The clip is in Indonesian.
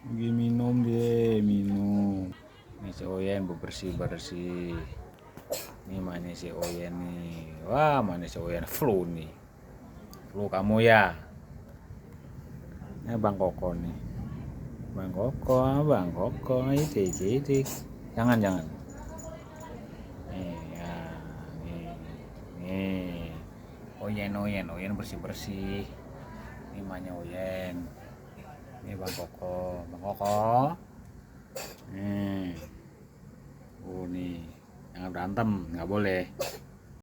Lagi minum dia, minum. Ini si Oyen bersih-bersih. Ini mana si Oyen nih. Wah, mana si Oyen flu nih. Flu kamu ya. Ini Bang Koko nih. Bang Koko, itu. Jangan. Nih, ya, nih. Oyen bersih-bersih. Ini mana Oyen. Ini Bang Koko. Nih. Oh nih, jangan berantem, nggak boleh.